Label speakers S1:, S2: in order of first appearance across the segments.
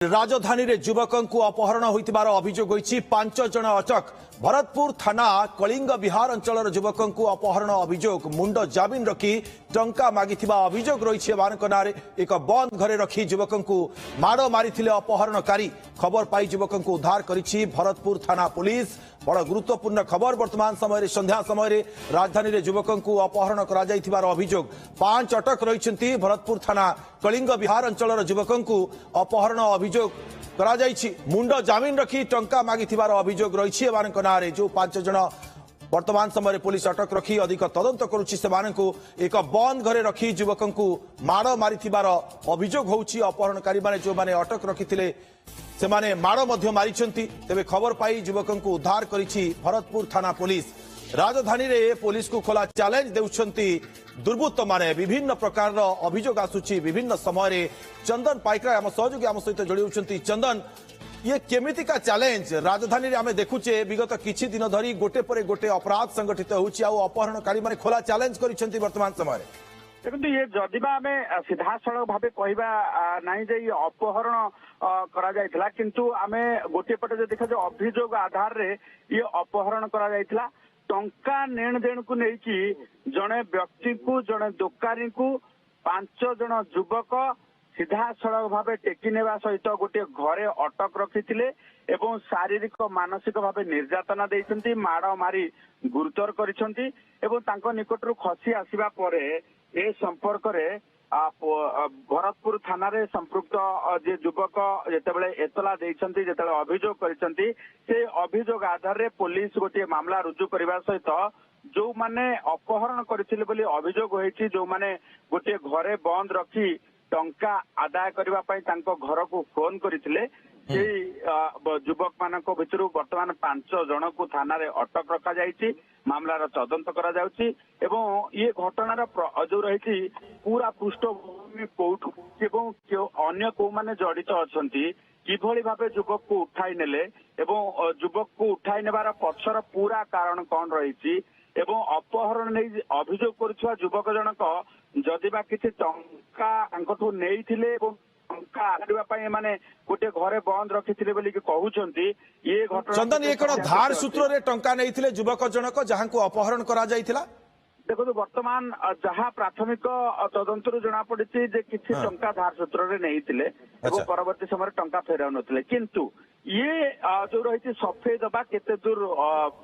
S1: राजधानी रे युवकों अपहरण होइतिबार अभियोग होइछि 5 जन अटक। भरतपुर थाना कलिंग विहार अंचल युवकों अपहरण अभियोग मुंड जामिन रखी टंका मागिथिबा अभियोग रहिछि। एमानक नारे एक बंद घरे रखी युवकों माड़ मारिथिले अपहरणकारी। खबर पाई युवकों उद्धार करिछि भरतपुर थाना पुलिस। बड़ गुरुत्वपूर्ण खबर। वर्तमान समय संध्या समय राजधानी रे युवकों अपहरण करा जाइथिबार अभियोग 5 अटक रहिछन्ति। भरतपुर थाना कलिंग विहार अंचल युवकों अपहरण अभियोग करा जाइछि। मुंड जामिन रखी टंका मागिथिबार अभियोग रहिछि। एमानक नारे जो 5 जन वर्तमान समय पुलिस अटक रखी अधिक तदंत करुछि। सेमानकु एक बंद घरे रखी युवकों माड़ मारिथिबार अभियोग होउछि। अपहरणकारी माने जो माने अटक रखिथिले सेमाने माड़ मध्य मारिछन्ति। तेबे खबर पाई युवकों उद्धार करिछि भरतपुर थाना पुलिस। राजधानी रे पुलिस को खोला चैलेंज देउछन्ति दुर्बृत्त माने। विभिन्न प्रकार अभियोग आसुछि विभिन्न समय। चंदन पाइकरा आम सहयोगी आम सहित जोड़ी होउछन्ति। चंदन, ये केमितिका चैलेंज राजधानी रे आमे देखुचे विगत किछि दिन धरी गोटे पर गोटे अपराध संगठित होउछि आ अपहरणकारी माने खोला चैलेंज करिछन्ति वर्तमान समय।
S2: देखो ये जदिबा आमे सीधा सड़क भावे कहबा नाही जे अपहरण करा जायतिला, किंतु आमे गोटे पटे जे देखा जे अभियोग आधार रे ये अपहरण करा जायतिला। टंका नेण देण को नेकी जणे व्यक्ति को जणे दोकानी को 5 जन युवक सीधा सड़क भावे टेकी नेवा सहित गोटे घरे अटक रखिथिले एवं शारीरिक मानसिक भावे निर्यातना देइछन्ति। माड़ मारी गुरुतर करिछन्ति एवं तांको निकटरू खसी आसीबा परे ए संपर्क रे भरतपुर थाना रे संपृक्त जे युवक जेतेबेले एतला देइछन्ति जेतेबेले अभियोग करिछन्ति से अभियोग आधार रे पुलिस गोटे मामला रुजु करबा सहित जो माने अपहरण करथिले बोली अभियोग होइछि, जो माने गोटे घरे बंद रखी टंका आदाय करबा पई तांको घर को फोन करथिले युवक मानक भितरु वर्तमान 5 जन को थाना रे अटक रखा जाइछि। मामलार तदंत करा जाउछि एवं ये घटनार जो रही पूरा पृष्ठभूमि कोठु एवं अन्य को माने जड़ित अछंती किभଳି भाबे युवक को उठाई नेले एवं युवक को उठाई नेबार पछर पूरा कारण कौन रही एवं अपहरण नै अभियोग करुछुआ युवक जनक जदिबा किछि टंका अंकठू नेइथिले एवं टंका आदिबा पई माने गोटे घरे बंद रखिथिले बोली कि कहउछंती। ये घटना
S1: चंदन, ये कोन धार सूत्र रे टंका नेइथिले युवक जनक जहां को अपहरण करा जाइथिला?
S2: देखो वर्तमान जहाँ प्राथमिक तदंतर जना पड़ी जे किसी टंका धार सूत्र रे नेइथिले एवं परवर्ती समय टंका फेराउ नथिले, किंतु ये जो रही सफेद बा केते दूर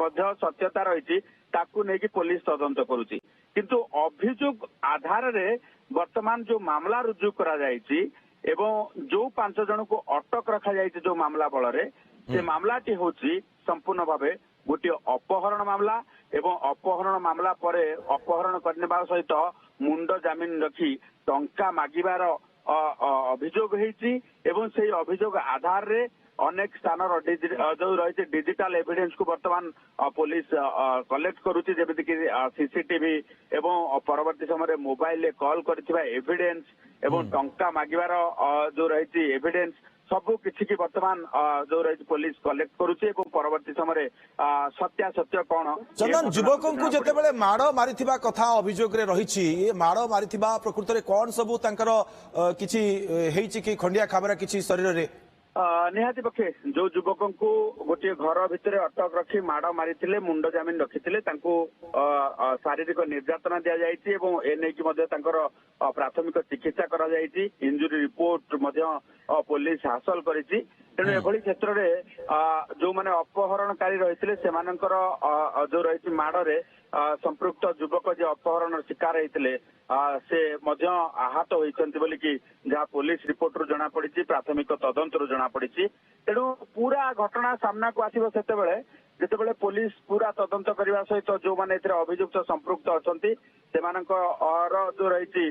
S2: मध्य सत्यता रही ताकू नेकी पुलिस तदंत करुची। किंतु अभियोग आधार रे वर्तमान जो मामला रुजु करा जायछि एवं जो 5 जन को अटक रखा जायछि जो मामला बल रे से मामलाटी होची संपूर्ण भावे गोटे अपहरण मामला एवं अपहरण मामला परे अपहरण करने सहित मुंड जामिन रखी टंका मागिबार अभियोग होइछि एवं से अभियोग आधार रे अनेक स्थान जो रही डिजिटल एविडेंस को वर्तमान पुलिस कलेक्ट करुछि, जेमिति कि सीसीटीवी एवं परवर्ती समय मोबाइल कॉल करथिबा एविडेंस एवं टंका मागिबार जो रही एविडेंस सबु किछि की वर्तमान जो रही पुलिस कलेक्ट करुछि एवं परवर्ती समय सत्यासत्य कौन।
S1: चंदन, युवकों को जेतेबेले माड़ मारिथिबा कथा अभियोग रे रहिछि, ये माड़ मारिथिबा प्रकृत रे कोन सबु तांकर किछि हेइछि कि खंडिया खाबरा किछि शरीर रे?
S2: निहाती पक्षे जो युवकों को गोटे घर भितर अटक रखी माड़ मारिथिले मुंड जामिन रखिथिले तांको शारीरिक निर्यातना दिया जायछि एवं ए नै कि मध्ये तांकर प्राथमिक चिकित्सा करा जायछि। इंजुरी रिपोर्ट मध्ये पुलिस हासिल करिछि। तेणु एभली क्षेत्र रे जो माने अपहरणकारी रहिथिले सेमानकर जो रहिछि माड़ रे संपृक्त युवक जे अपहरण शिकार होइथिले से मध्य आहत होइछन्ति बोली कि जहाँ पुलिस रिपोर्ट रु जना पड़ी प्राथमिक तदंत रु जना पड़ी। तेणु पूरा घटना सामना को आसिबो सेतेबेले जेतेबेले पुलिस पूरा तदंत करबा सहित जो माने एथिरे अभियुक्त संपृक्त अछन्ति सेमानकर जो रही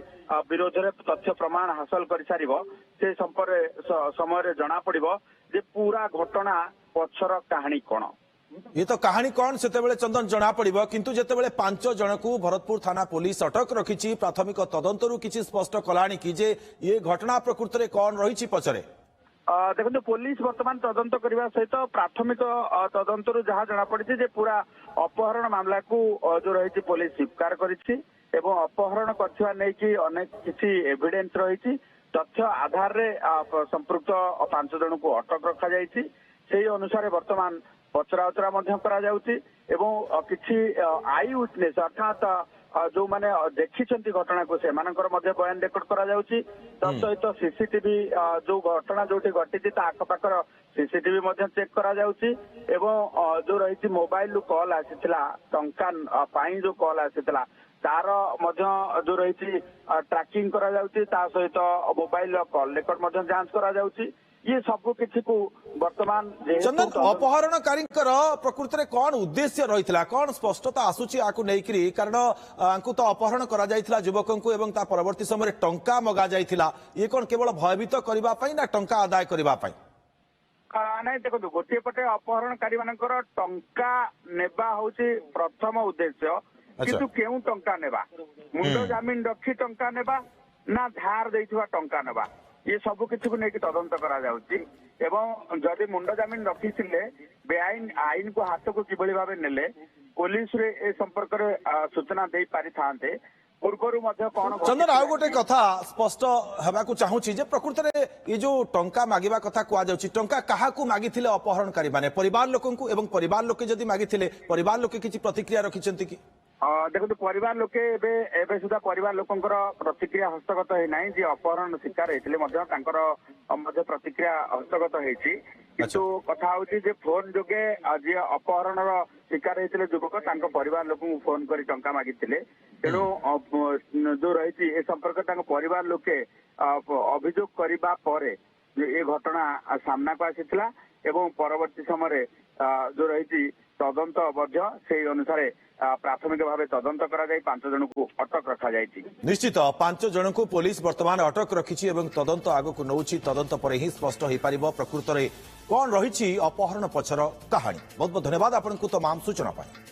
S2: विरोध रे तथ्य प्रमाण हासिल कर सारिबो से समय जना पड़िबो जे पूरा घटना पछर कहानी कोन।
S1: ये तो कहानी कौन से चंदन जना पड़िबो, किंतु जेतेबेले 5 जन को भरतपुर थाना पुलिस अटक रखिछि प्राथमिक तदंतरु किछि स्पष्ट कलानी कि जे ये घटना प्रकृत रे कौन रहिछि पछरे?
S2: देखो पुलिस वर्तमान तदंत करने सहित प्राथमिक तदंतर जहाँ जना पड़ी जे पूरा अपहरण मामला को जो रही पुलिस स्वीकार करिछि एवं अपहरण करथिबा नै कि अनेक किछि एविडेंस रही तथ्य आधार रे संपृक्त 5 जन को अटक रखा जायछि सेही अनुसार वर्तमान पचरा उचरा मध्य करा जाउछि एवं किछि आई विटनेस अर्थात जो माने देखिछंती घटना को से मानकर मध्य बयान रेकॉर्ड करा जाउछि तसहित सीसीटीवी जो घटना जोठी घटिछि ता आखपाखर सीसीटीवी मध्य चेक करा जाउछि एवं जो रहिछि मोबाइल कॉल आसिथिला टंका पाई जो कॉल आसिथिला तार मध्य जो रहिछि ट्रैकिंग करा जाउछि ता सहित मोबाइल कॉल रेकॉर्ड मध्य जांच करा जाउछि ये सब किछि को वर्तमान
S1: चंदन अपहरणकारी प्रकृति में कौन उद्देश्य रही कौन स्पष्टता आसूची आकु नेकरी कारण आंकु तो अपहरण करा जायथिला युवकों को एवं ता परवर्ती समय टंका मगा जायथिला ये कौन केवल भयभीत करबा पई ना टंका आदाय करबा पई
S2: नाଇଁ ଦେଖନ୍ତୁ ଗୋଟିଏ ପଟେ ଅପହରଣକାରୀ ମାନଙ୍କର ଟଙ୍କା ନେବା ହଉଛି ପ୍ରଥମ ଉଦ୍ଦେଶ୍ୟ କିନ୍ତୁ କେଉଁ ଟଙ୍କା ନେବା ମୁଣ୍ଡ ଜାମିନ ରଖି ଟଙ୍କା ନେବା ନା ଧାର ଦେଇଥିବା ଟଙ୍କା ନେବା ये सब किसी को लेकिन तदंत करा जाउछि एवं जदि मुंड जमीन रखिथिले बेआईन आईन को हाथ को किभଳି भाबे नेले पुलिस रे ए संपर्क रे सूचना दे पारि थांते पूर्वरु मध्य कोन
S1: चंदन आउ गोटे कथा स्पष्ट हेबाकू चाहूछि जे प्रकृति रे ये जो टंका मागिबा कथा कुआ जाउछि टंका काहाकू मागिथिले अपहरणकारी माने परिवार लोकंकू एवं परिवार लोके जदि मागिथिले परिवार लोके किछि प्रतिक्रिया रखिछंती कि
S2: देखो परिवार लोके एबे सुधा परिवार लोकंकर प्रतिक्रिया हस्तगत है नहीं जे अपहरण शिकार हेतिले मध्य तांकर मध्य प्रतिक्रिया हस्तगत हेछि किंतु कथा होछि जे फोन जोगे जे अपहरण शिकार हेतिले युवक तांको परिवार लोकंकु फोन करी टंका मागिथिले तेणु जो रहिछि ए संपर्क तांको परिवार लोके अभियोग करिबा परे ए घटना सामना को आसिथिला एवं परवर्ती समय जो रहिछि तदंत मध्य से अनुसार प्राथमिक भाव तदंत करा जाय 5 जन को अटक रखा जायछि
S1: निश्चित 5 जन को पुलिस वर्तमान अटक रखिछि एवं तदंत आगो को नउछि तदंत पर ही स्पष्ट होई परिबो प्रकृति रे कोन रहिछि अपहरण पछर कहानी बहुत बहुत धन्यवाद आपन को तमाम सूचना पाए।